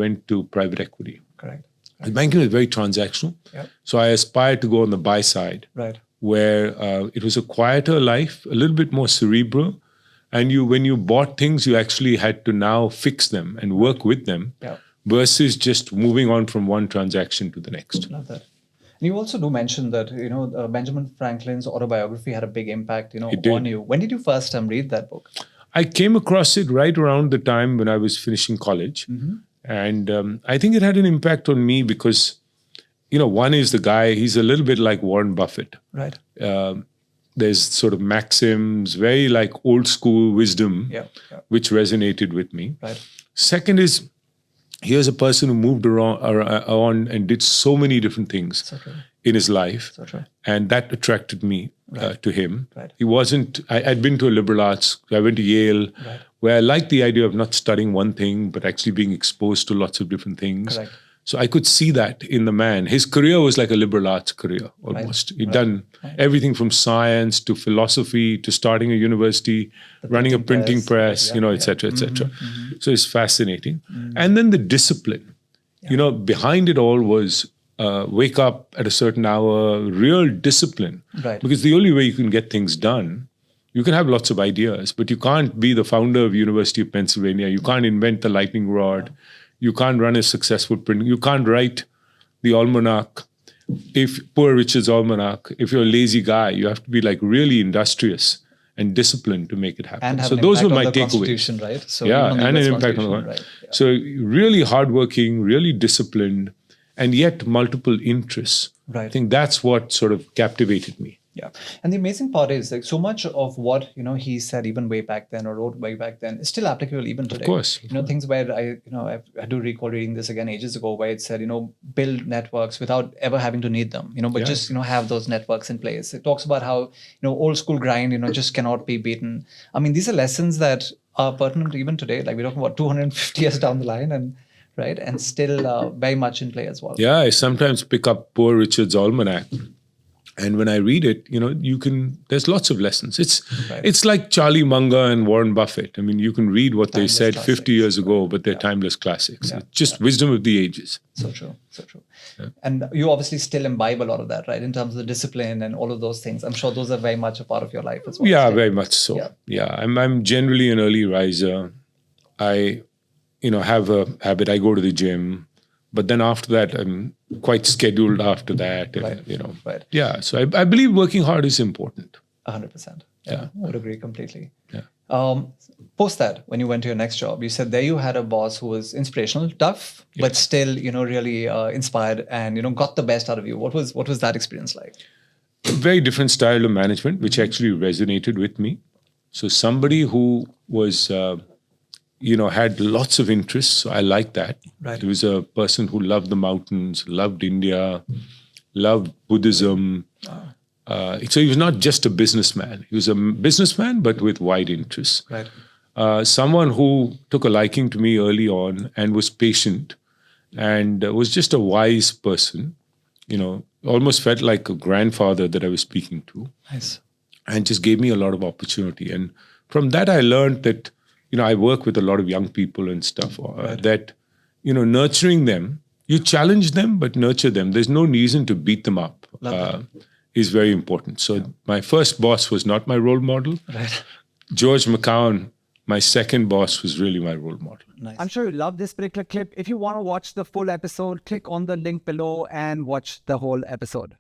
went to private equity. Correct. Banking was very transactional. Yeah. So I aspired to go on the buy side, Right. where it was a quieter life, a little bit more cerebral. And when you bought things, you actually had to now fix them and work with them, Yeah. versus just moving on from one transaction to the next. Love that. And you also do mention that, Benjamin Franklin's autobiography had a big impact, It did. on you. When did you first read that book? I came across it right around the time when I was finishing college. And I think it had an impact on me because, one is the guy, he's a little bit like Warren Buffett. Right. There's sort of maxims, very like old school wisdom, Yeah. which resonated with me. Right. Second is, here's a person who moved around and did so many different things So true. in his life. So true. And that attracted me to him. Right. He wasn't, I'd been to a liberal arts, I went to Yale, where I liked the idea of not studying one thing, but actually being exposed to lots of different things. Correct. So I could see that in the man. His career was like a liberal arts career, almost. He'd done everything from science to philosophy to starting a university, running a printing press, et cetera, et cetera. So it's fascinating. And then the discipline, behind it all was wake up at a certain hour, real discipline. Right. Because the only way you can get things done, you can have lots of ideas, but you can't be the founder of University of Pennsylvania. You can't invent the lightning rod. You can't run a successful print. You can't write the almanac, Poor Richard's Almanac. If you're a lazy guy, you have to be like really industrious and disciplined to make it happen. And have so an those impact were my on the takeaways. Constitution, right? So Yeah, even on and the an US impact on the Constitution, right? Yeah. So really hardworking, really disciplined, and yet multiple interests. Right. I think that's what sort of captivated me. Yeah. And the amazing part is like so much of what, he said even way back then or wrote way back then is still applicable even today. Of course. Things where I do recall reading this again ages ago where it said, build networks without ever having to need them, but just, have those networks in place. It talks about how, old school grind, just cannot be beaten. I mean, these are lessons that are pertinent even today. Like we're talking about 250 years down the line and still very much in play as well. Yeah, I sometimes pick up Poor Richard's Almanac. And when I read it, there's lots of lessons. It's like Charlie Munger and Warren Buffett. I mean, you can read what Timeless they said classics. 50 years ago, but they're timeless classics. Yeah. It's just wisdom of the ages. So true. So true. Yeah. And you obviously still imbibe a lot of that, right? In terms of the discipline and all of those things. I'm sure those are very much a part of your life as well. Yeah, still. very much so. Yeah. I'm generally an early riser. I, have a habit. I go to the gym. But then after that, I'm quite scheduled after that. And, Right. Yeah. So I believe working hard is important. 100%. Yeah. I would agree completely. Yeah. Post that, when you went to your next job, you said there you had a boss who was inspirational, tough, but still, really inspired and, got the best out of you. What was that experience like? A very different style of management, which actually resonated with me. So somebody who was... had lots of interests. So I liked that. Right. He was a person who loved the mountains, loved India, loved Buddhism. So he was not just a businessman. He was a businessman, but with wide interests. Right. Someone who took a liking to me early on and was patient and was just a wise person, almost felt like a grandfather that I was speaking to. Nice. And just gave me a lot of opportunity. And from that, I learned that I work with a lot of young people and stuff that, nurturing them, you challenge them, but nurture them. There's no reason to beat them up is very important. So my first boss was not my role model. Right. George McCown, my second boss, was really my role model. Nice. I'm sure you love this particular clip. If you want to watch the full episode, click on the link below and watch the whole episode.